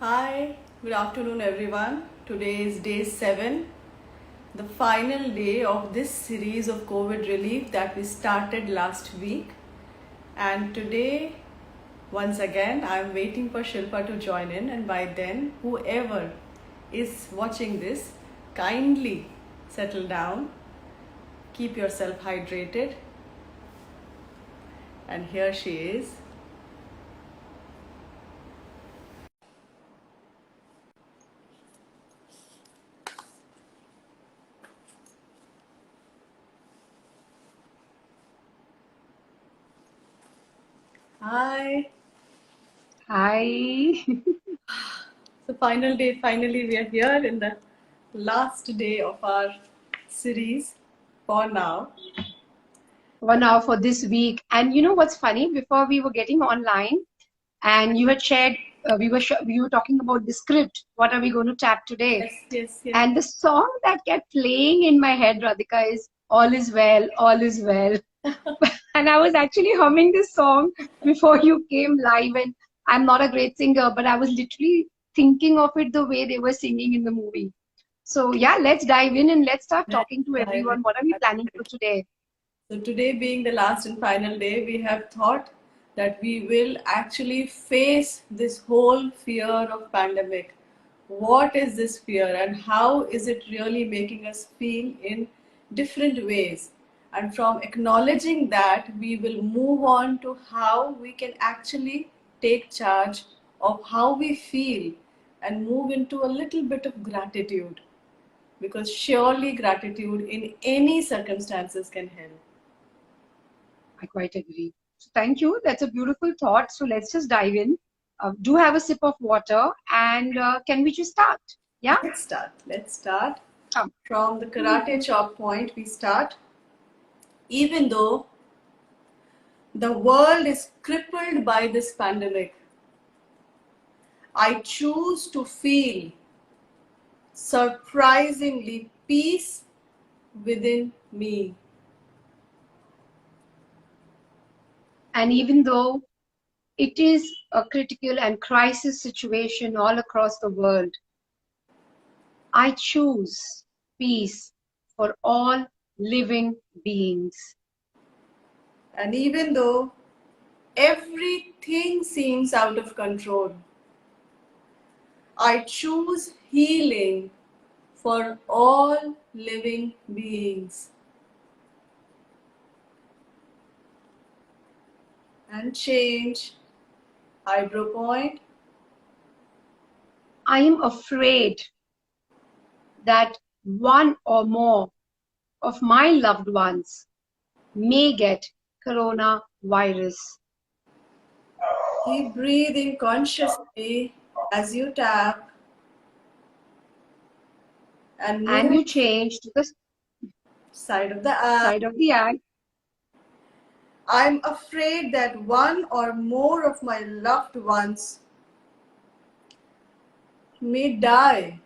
Hi, good afternoon everyone. Today is day 7, the final day of this series of COVID relief that we started last week. And today, once again, I'm waiting for Shilpa to join in, and by then, whoever is watching this, kindly settle down, keep yourself hydrated. And here she is. Hi. Hi. So final day, finally we are here in the last day of our series for now. 1 hour for this week. And you know what's funny? Before we were getting online, and you had shared, we were talking about the script. What are we going to tap today? Yes, yes, yes. And the song that kept playing in my head, Radhika, is "All Is Well, All Is Well." And I was actually humming this song before you came live. And I'm not a great singer, but I was literally thinking of it the way they were singing in the movie. So yeah, let's dive in and let's start Let's talking to dive in. everyone. What are we That's planning for it. today? So today being the last and final day, we have thought that we will actually face this whole fear of pandemic. What is this fear and how is it really making us feel in different ways? And from acknowledging that, we will move on to how we can actually take charge of how we feel and move into a little bit of gratitude, because surely gratitude in any circumstances can help. I quite agree. So thank you. That's a beautiful thought. So let's just dive in. Do have a sip of water, and can we just start? Yeah? Let's start. Let's start. Come. From the karate chop point, we start. Even though the world is crippled by this pandemic, I choose to feel surprisingly peace within me. And even though it is a critical and crisis situation all across the world, I choose peace for all living beings. And even though everything seems out of control, I choose healing for all living beings. And change, eyebrow point. I am afraid that one or more of my loved ones may get coronavirus. Keep breathing consciously as you tap and And move you change to the side of the eye. side of the eye. I'm afraid that one or more of my loved ones may die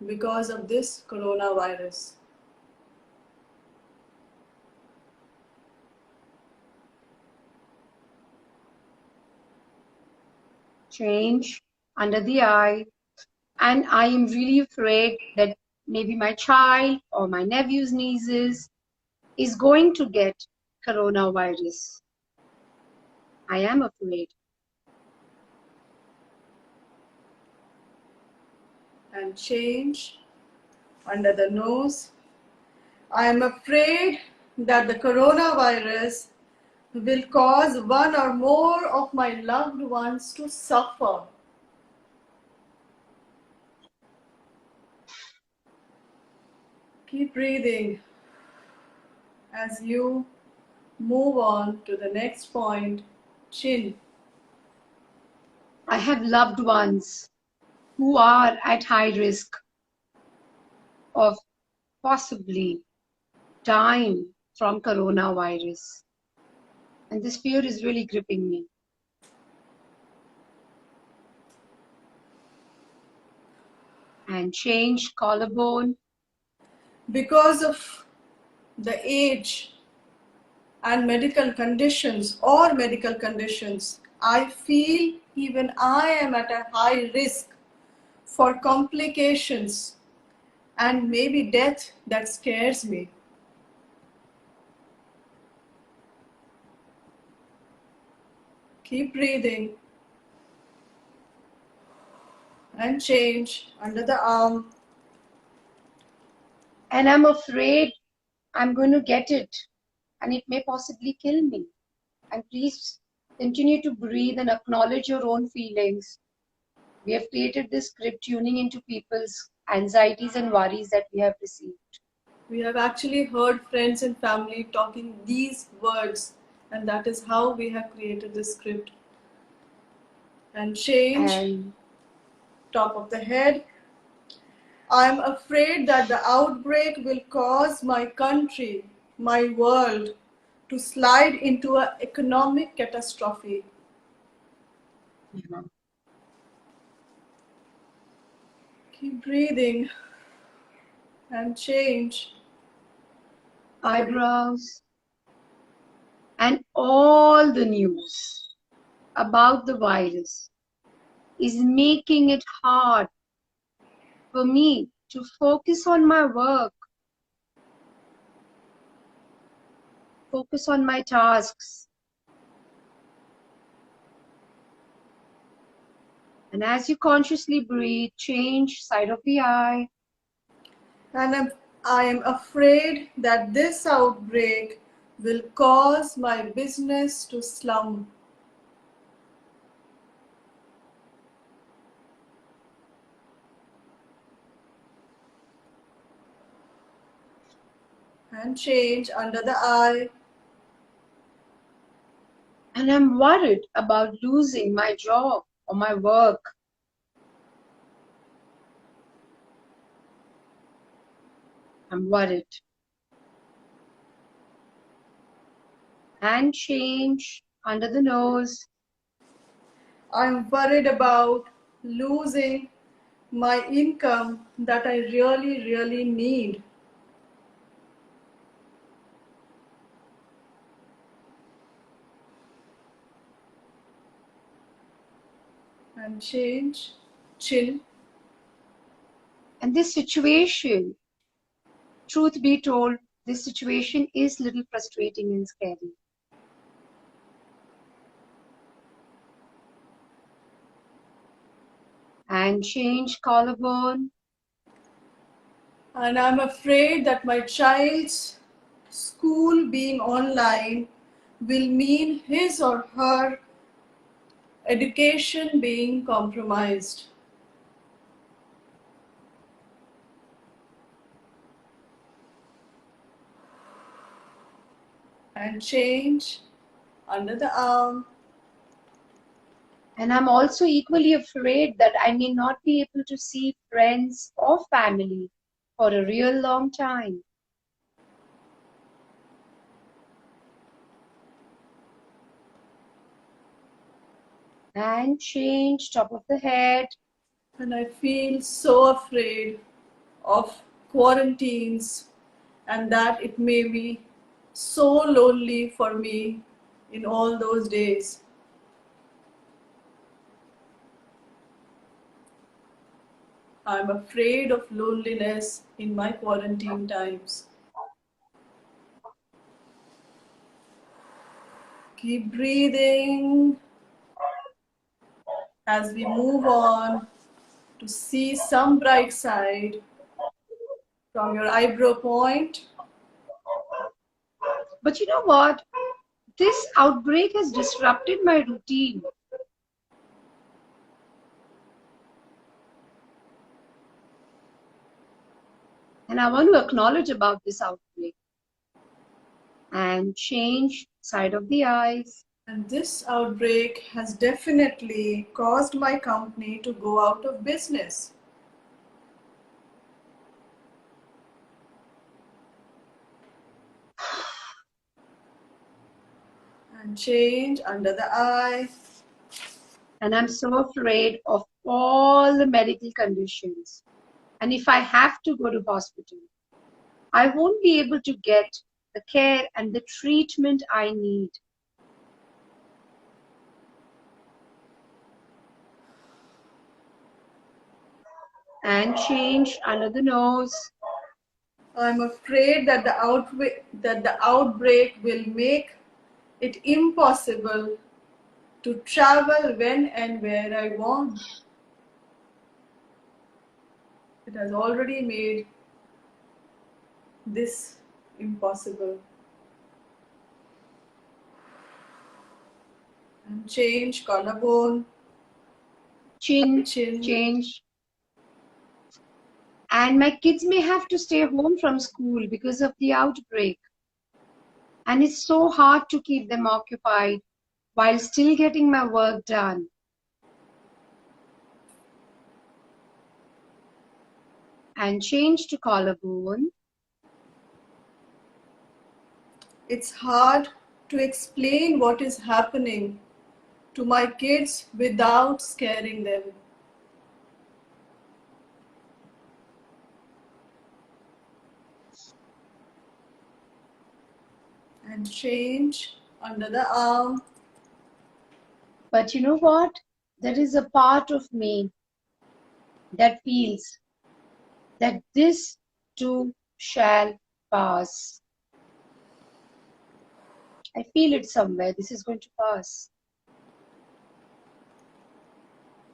because of this coronavirus. Change under the eye. And I am really afraid that maybe my child or my nephew's nieces is going to get coronavirus. I am afraid. And change under the nose. I am afraid that the coronavirus will cause one or more of my loved ones to suffer. Keep breathing as you move on to the next point, chin. I have loved ones who are at high risk of possibly dying from coronavirus. And this fear is really gripping me. And change collarbone. Because of the age and medical conditions, I feel even I am at a high risk for complications and maybe death that scares me. Keep breathing and change under the arm. And I'm afraid I'm going to get it and it may possibly kill me. And please continue to breathe and acknowledge your own feelings. We have created this script tuning into people's anxieties and worries that we have received. We have actually heard friends and family talking these words, and that is how we have created this script. And change, And top of the head. I am afraid that the outbreak will cause my country, my world, to slide into an economic catastrophe. Keep breathing and change. eyebrows and all the news about the virus is making it hard for me to focus on my work, focus on my tasks. And as you consciously breathe, change side of the eye. And I am afraid that this outbreak will cause my business to slump. And change under the eye. And I'm worried about losing my job or my work. I'm worried. And change under the nose. I'm worried about losing my income that I really, really need. And change, chin. And this situation, truth be told, this situation is a little frustrating and scary. And change collarbone. And I'm afraid that my child's school being online will mean his or her education being compromised. And change under the arm. And I'm also equally afraid that I may not be able to see friends or family for a real long time. And change top of the head. And I feel so afraid of quarantines and that it may be so lonely for me in all those days. I'm afraid of loneliness in my quarantine times. Keep breathing as we move on to see some bright side from your eyebrow point. But you know what? This outbreak has disrupted my routine. And I want to acknowledge about this outbreak. And change side of the eyes. And this outbreak has definitely caused my company to go out of business. And change under the eye. And I'm so afraid of all the medical conditions. And if I have to go to hospital, I won't be able to get the care and the treatment I need. And change under the nose. I'm afraid that the outbreak will make it impossible to travel when and where I want. It has already made this impossible. And change, collarbone, Chin, chin. change. And my kids may have to stay home from school because of the outbreak. And it's so hard to keep them occupied while still getting my work done. And change to collarbone. It's hard to explain what is happening to my kids without scaring them. And change under the arm. But you know what? There is a part of me that feels that this too shall pass. I feel it somewhere. This is going to pass.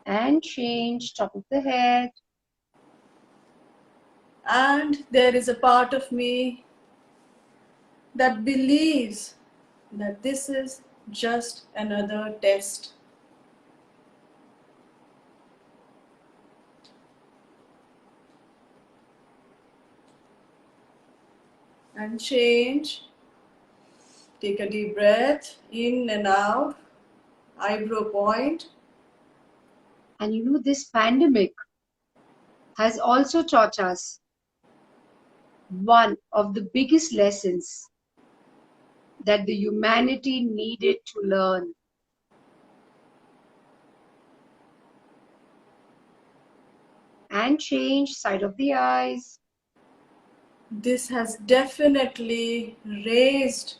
And change, top of the head. And there is a part of me that believes that this is just another test. And change. Take a deep breath in and out, eyebrow point. And you know, this pandemic has also taught us one of the biggest lessons that the humanity needed to learn. And change, side of the eyes. This has definitely raised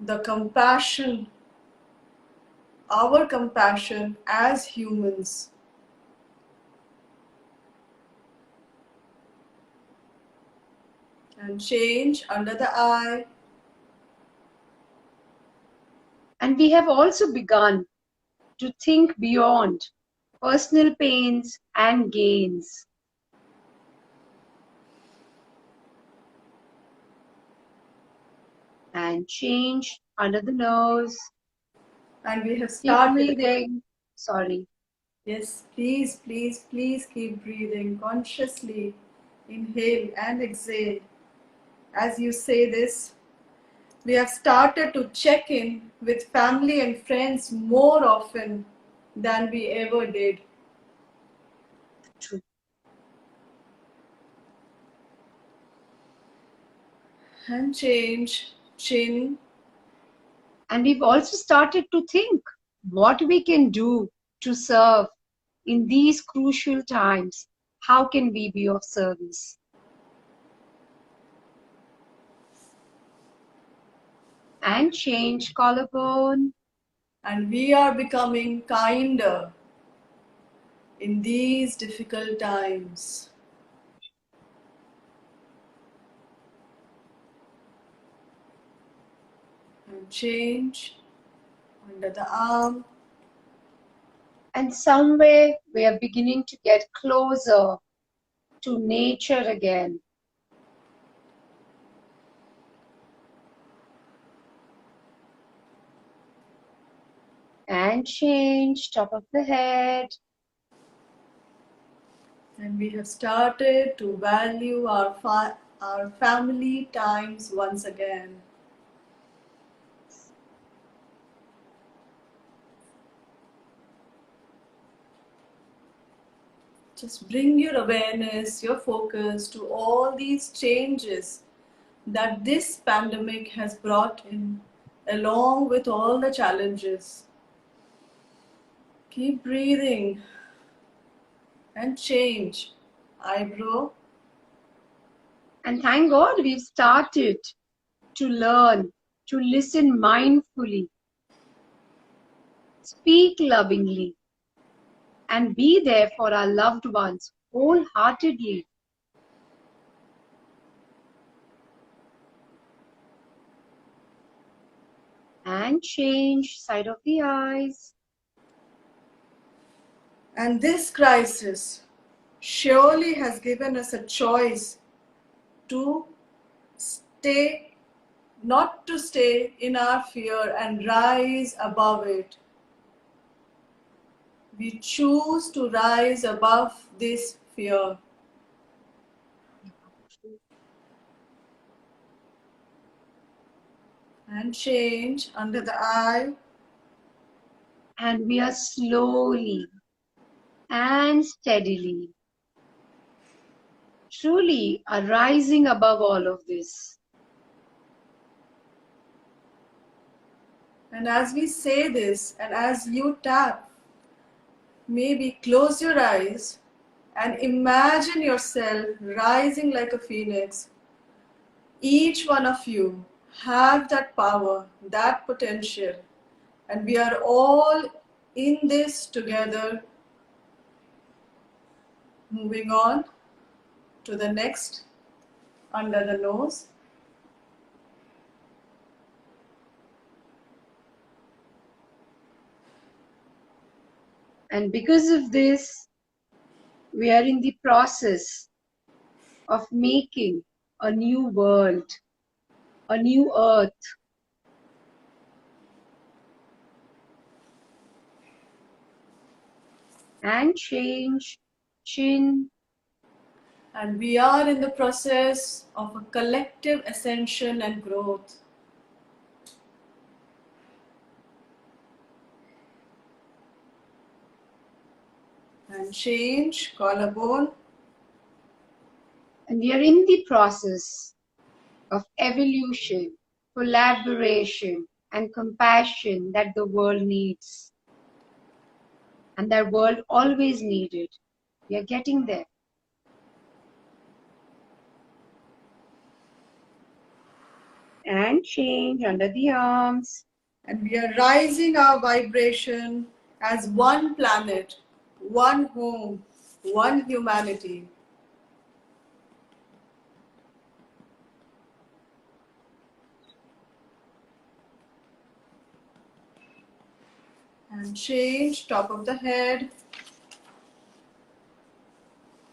the compassion, our compassion as humans. And change under the eye. And we have also begun to think beyond personal pains and gains. And change under the nose. And we have Keep started. breathing. Sorry. Yes, please, please, please keep breathing consciously. Inhale and exhale. As you say this, we have started to check in with family and friends more often than we ever did. True. And change, chin. And we've also started to think what we can do to serve in these crucial times. How can we be of service? And change, collarbone. And we are becoming kinder in these difficult times. And change under the arm. And somewhere we are beginning to get closer to nature again. And change, top of the head. And we have started to value our family times once again. Just bring your awareness, your focus to all these changes that this pandemic has brought in, along with all the challenges. Keep breathing and change. Eyebrow. And thank God we've started to learn to listen mindfully, speak lovingly, and be there for our loved ones wholeheartedly. And change side of the eyes. And this crisis surely has given us a choice to stay, not to stay in our fear and rise above it. We choose to rise above this fear. And change under the eye. And we are slowly and steadily, truly are rising above all of this. And as we say this, and as you tap, maybe close your eyes and imagine yourself rising like a phoenix. Each one of you have that power, that potential, and we are all in this together. Moving on to the next, under the nose. And because of this, we are in the process of making a new world, a new earth. And change, chin. And we are in the process of a collective ascension and growth. And change, collarbone. And we are in the process of evolution, collaboration, and compassion that the world needs. And that world always needed. We are getting there. And change under the arms. And we are rising our vibration as one planet, one home, one humanity. And change, top of the head.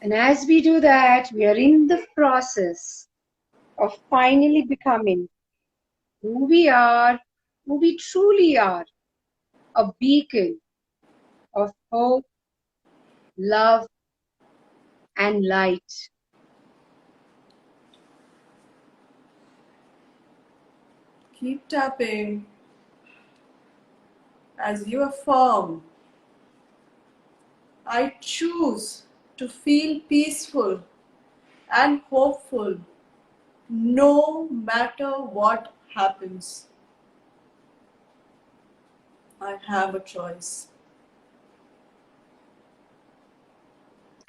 And as we do that, we are in the process of finally becoming who we truly are, a beacon of hope, love, and light. Keep tapping as you affirm. I choose to feel peaceful and hopeful no matter what happens. I have a choice.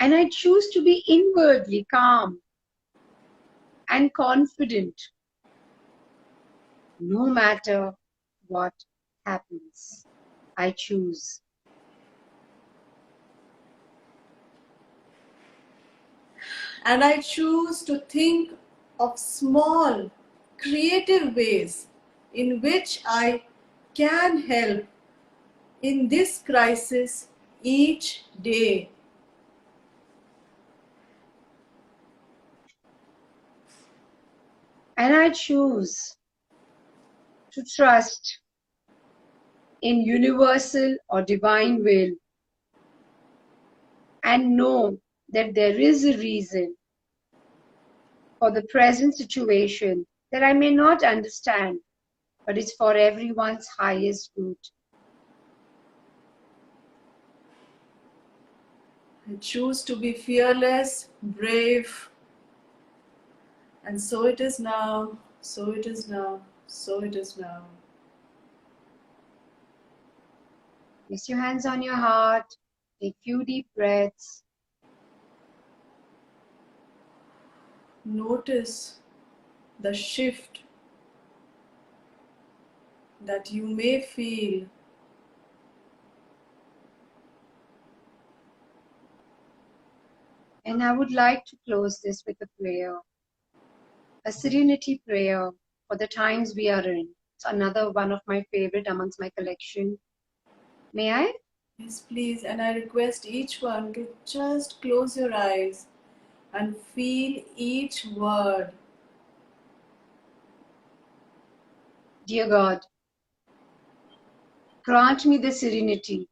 And I choose to be inwardly calm and confident no matter what happens. I choose. And I choose to think of small, creative ways in which I can help in this crisis each day. And I choose to trust in universal or divine will and know that there is a reason for the present situation that I may not understand, but it's for everyone's highest good. I choose to be fearless, brave, and so it is now, so it is now, so it is now. Place your hands on your heart, take few deep breaths. Notice the shift that you may feel. And I would like to close this with a prayer, a serenity prayer for the times we are in. It's another one of my favorite amongst my collection. May I? Yes, please. And I request each one to just close your eyes and feel each word. Dear God, grant me the serenity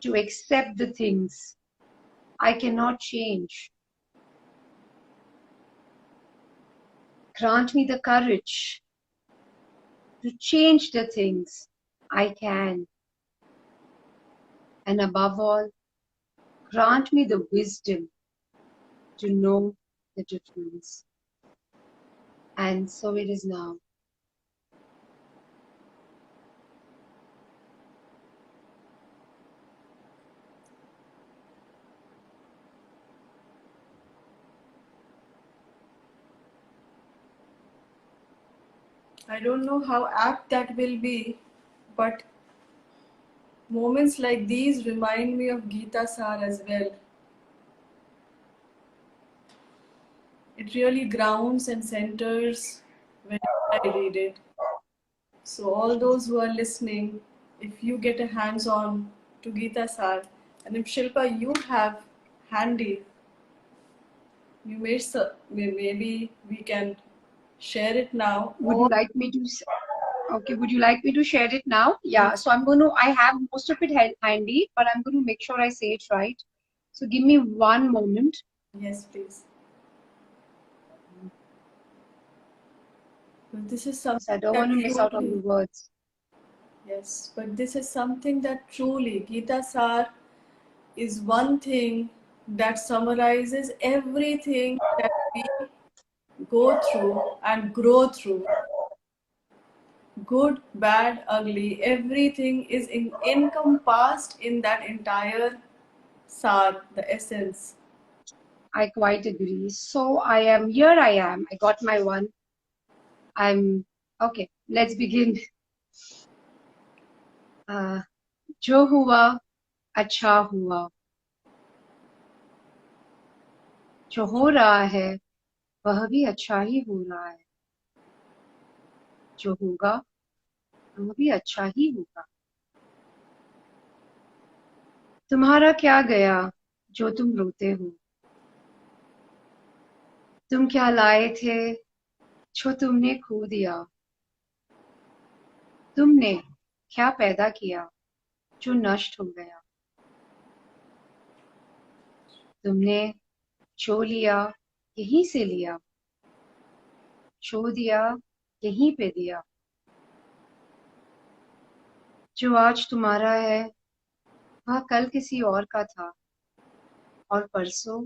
to accept the things I cannot change. Grant me the courage to change the things I can. And above all, grant me the wisdom to know the difference. And so it is now. I don't know how apt that will be, but moments like these remind me of Gita Sar as well. It really grounds and centers whenever I read it. So, all those who are listening, if you get a hands on to Gita Sar, and if Shilpa, you have handy, you may, maybe we can share it now. Would you like me to? Okay, would you like me to share it now? Yeah, so I have most of it handy, but I'm going to make sure I say it right. So give me one moment. Yes, please. But this is something I don't that want to miss out on the words. Yes, but this is something that truly, Gita Sar is one thing that summarizes everything that we go through and grow through. Good, bad, ugly, everything is encompassed in that entire Sar, the essence. I quite agree. So here I am. I got my one. Okay, let's begin. जो हुआ अच्छा हुआ, जो हो रहा है वह भी अच्छा ही हो रहा है, जो होगा वह भी अच्छा ही होगा. तुम्हारा क्या गया जो तुम रोते हो, तुम क्या लाए थे जो तुमने खो दिया, तुमने क्या पैदा किया जो नष्ट हो गया, तुमने जो लिया यहीं से लिया, जो दिया यहीं पे दिया, जो आज तुम्हारा है वह कल किसी और का था और परसों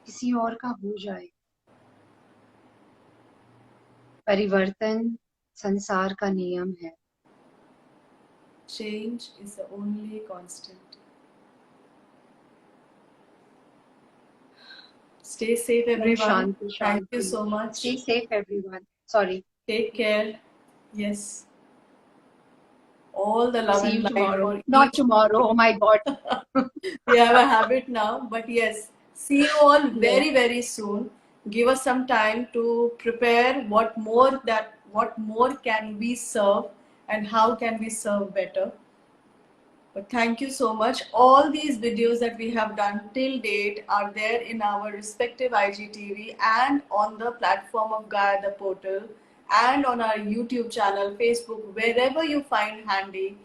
किसी और का हो जाए. परिवर्तन संसार का नियम है. Change is the only constant. Stay safe, everyone. Thank you so much. Stay safe, everyone. Sorry. Take care. Yes. All the love See and you light tomorrow. Not tomorrow. Oh my God. We have a habit now, but yes. See you all very, very soon. Give us some time to prepare what more can we serve and how can we serve better. But thank you so much. All these videos that we have done till date are there in our respective IGTV and on the platform of Gaia the portal and on our YouTube channel, Facebook, wherever you find handy.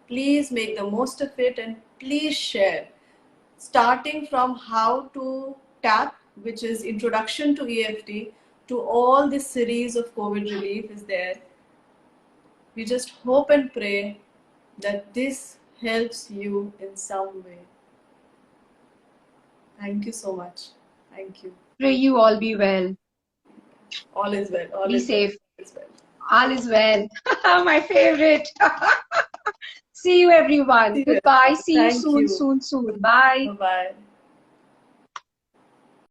Please make the most of it and please share. Starting from how to tap, which is introduction to EFT, to all this series of COVID relief is there. We just hope and pray that this helps you in some way. Thank you so much. Thank you. Pray you all be well. All is well. All be is safe. Well. All is well. My favorite. See you, everyone. Goodbye. See you soon. Bye. Bye-bye.